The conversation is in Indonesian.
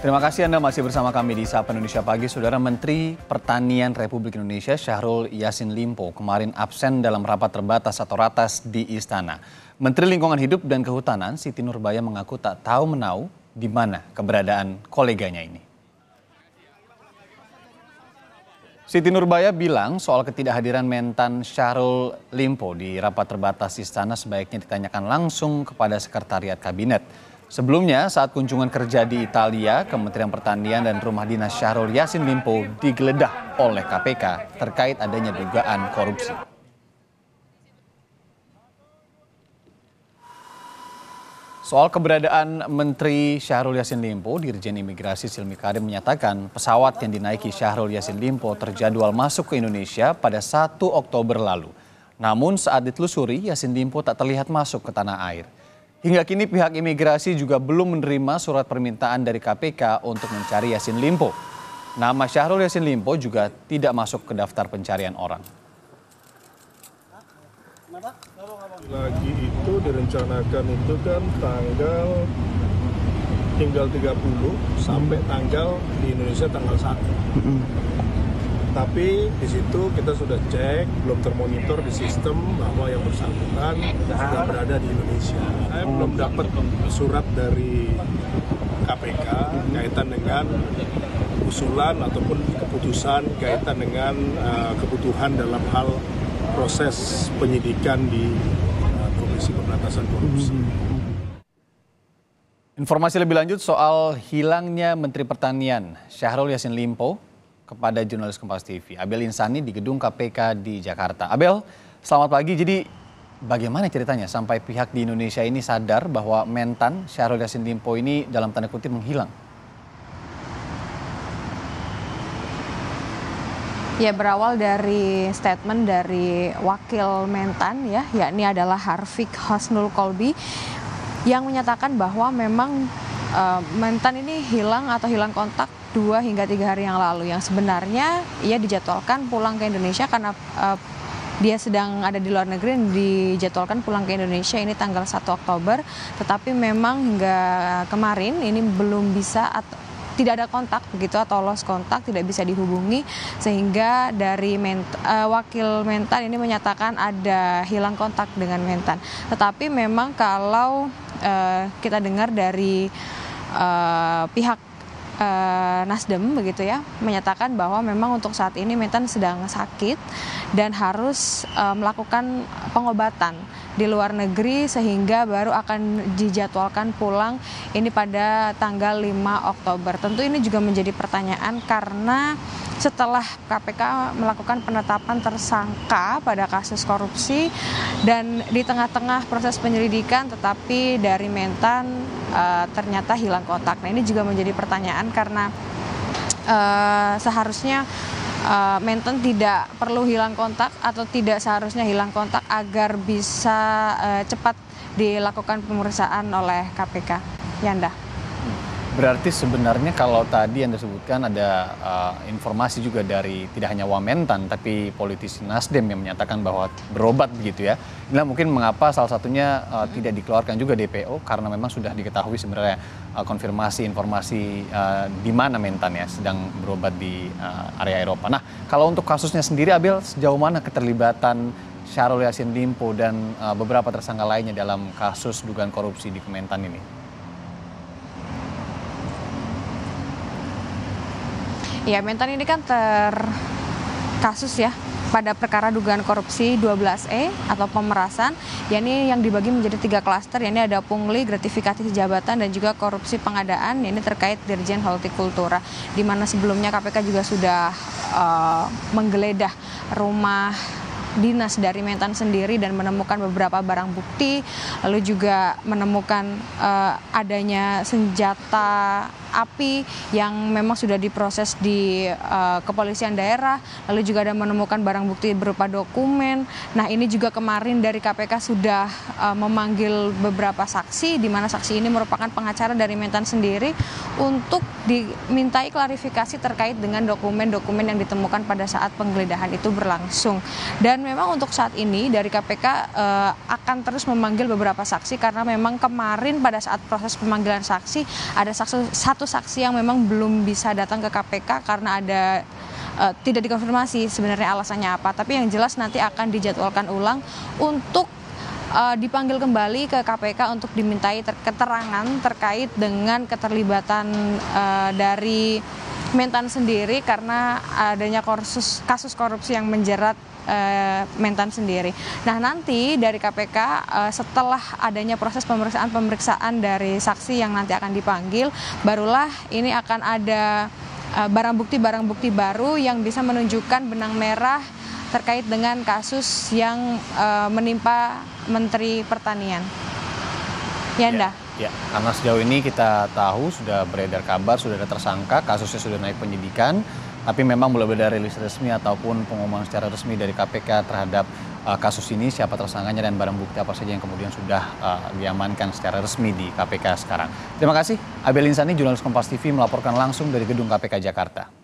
Terima kasih Anda masih bersama kami di Sapa Indonesia Pagi. Saudara Menteri Pertanian Republik Indonesia Syahrul Yassin Limpo kemarin absen dalam rapat terbatas atau ratas di Istana. Menteri Lingkungan Hidup dan Kehutanan Siti Nurbaya mengaku tak tahu menau di mana keberadaan koleganya ini. Siti Nurbaya bilang soal ketidakhadiran mentan Syahrul Limpo di rapat terbatas Istana sebaiknya ditanyakan langsung kepada Sekretariat Kabinet. Sebelumnya, saat kunjungan kerja di Italia, Kementerian Pertanian dan Rumah Dinas Syahrul Yassin Limpo digeledah oleh KPK terkait adanya dugaan korupsi. Soal keberadaan Menteri Syahrul Yassin Limpo, Dirjen Imigrasi Silmi Karim menyatakan pesawat yang dinaiki Syahrul Yassin Limpo terjadwal masuk ke Indonesia pada 1 Oktober lalu. Namun saat ditelusuri, Yassin Limpo tak terlihat masuk ke tanah air. Hingga kini pihak imigrasi juga belum menerima surat permintaan dari KPK untuk mencari Yassin Limpo. Nama Syahrul Yassin Limpo juga tidak masuk ke daftar pencarian orang. Lagi itu direncanakan itu kan tinggal 30 sampai tanggal di Indonesia tanggal 1. Tapi di situ kita sudah cek, belum termonitor di sistem bahwa yang bersangkutan sudah berada di Indonesia. Saya belum dapat surat dari KPK kaitan dengan usulan ataupun keputusan kaitan dengan kebutuhan dalam hal proses penyidikan di Komisi Pemberantasan Korupsi. Informasi lebih lanjut soal hilangnya Menteri Pertanian Syahrul Yassin Limpo kepada jurnalis Kompas TV, Abel Insani di gedung KPK di Jakarta. Abel, selamat pagi. Jadi bagaimana ceritanya sampai pihak di Indonesia ini sadar bahwa mentan Syahrul Yassin Limpo ini dalam tanda kutip menghilang? Ya, berawal dari statement dari wakil mentan ya, yakni adalah Harfiq Hosnul Kolbi yang menyatakan bahwa memang mentan ini hilang atau hilang kontak 2 hingga 3 hari yang lalu, yang sebenarnya ia dijadwalkan pulang ke Indonesia karena dia sedang ada di luar negeri, dijadwalkan pulang ke Indonesia ini tanggal 1 Oktober, tetapi memang hingga kemarin ini belum bisa atau tidak ada kontak begitu atau lost kontak, tidak bisa dihubungi, sehingga dari wakil mentan ini menyatakan ada hilang kontak dengan mentan. Tetapi memang kalau kita dengar dari pihak Nasdem begitu ya, menyatakan bahwa memang untuk saat ini mentan sedang sakit dan harus melakukan pengobatan di luar negeri sehingga baru akan dijadwalkan pulang ini pada tanggal 5 Oktober. Tentu ini juga menjadi pertanyaan karena setelah KPK melakukan penetapan tersangka pada kasus korupsi dan di tengah-tengah proses penyelidikan tetapi dari mentan ternyata hilang kontak. Nah, ini juga menjadi pertanyaan karena seharusnya mentan tidak perlu hilang kontak atau tidak seharusnya hilang kontak agar bisa cepat dilakukan pemeriksaan oleh KPK. Yanda. Berarti sebenarnya kalau tadi Anda sebutkan ada informasi juga dari tidak hanya Wamentan tapi politisi Nasdem yang menyatakan bahwa berobat begitu ya. Inilah mungkin mengapa salah satunya tidak dikeluarkan juga DPO karena memang sudah diketahui sebenarnya konfirmasi informasi di mana mentan ya sedang berobat di area Eropa. Nah, kalau untuk kasusnya sendiri Abel, sejauh mana keterlibatan Syahrul Yassin Limpo dan beberapa tersangka lainnya dalam kasus dugaan korupsi di Kementan ini? Ya, mentan ini kan terkasus ya pada perkara dugaan korupsi 12E atau pemerasan, yakni yang dibagi menjadi 3 klaster, yakni ada pungli, gratifikasi jabatan dan juga korupsi pengadaan, yakni terkait Dirjen Hortikultura, di mana sebelumnya KPK juga sudah menggeledah rumah dinas dari mentan sendiri dan menemukan beberapa barang bukti, lalu juga menemukan adanya senjata api yang memang sudah diproses di kepolisian daerah, lalu juga ada menemukan barang bukti berupa dokumen. Nah, ini juga kemarin dari KPK sudah memanggil beberapa saksi, di mana saksi ini merupakan pengacara dari mentan sendiri untuk dimintai klarifikasi terkait dengan dokumen-dokumen yang ditemukan pada saat penggeledahan itu berlangsung. Dan Dan memang untuk saat ini dari KPK akan terus memanggil beberapa saksi karena memang kemarin pada saat proses pemanggilan saksi ada satu saksi yang memang belum bisa datang ke KPK karena ada tidak dikonfirmasi sebenarnya alasannya apa. Tapi yang jelas nanti akan dijadwalkan ulang untuk dipanggil kembali ke KPK untuk dimintai keterangan terkait dengan keterlibatan dari Mentan sendiri karena adanya kasus korupsi yang menjerat Mentan sendiri. Nah, nanti dari KPK setelah adanya proses pemeriksaan dari saksi yang nanti akan dipanggil, barulah ini akan ada barang bukti baru yang bisa menunjukkan benang merah terkait dengan kasus yang menimpa Menteri Pertanian. Yanda. Ya, karena sejauh ini kita tahu sudah beredar kabar, sudah ada tersangka, kasusnya sudah naik penyidikan, tapi memang belum ada rilis resmi ataupun pengumuman secara resmi dari KPK terhadap kasus ini, siapa tersangkanya dan barang bukti apa saja yang kemudian sudah diamankan secara resmi di KPK sekarang. Terima kasih, Abel Insani, jurnalis Kompas TV melaporkan langsung dari gedung KPK Jakarta.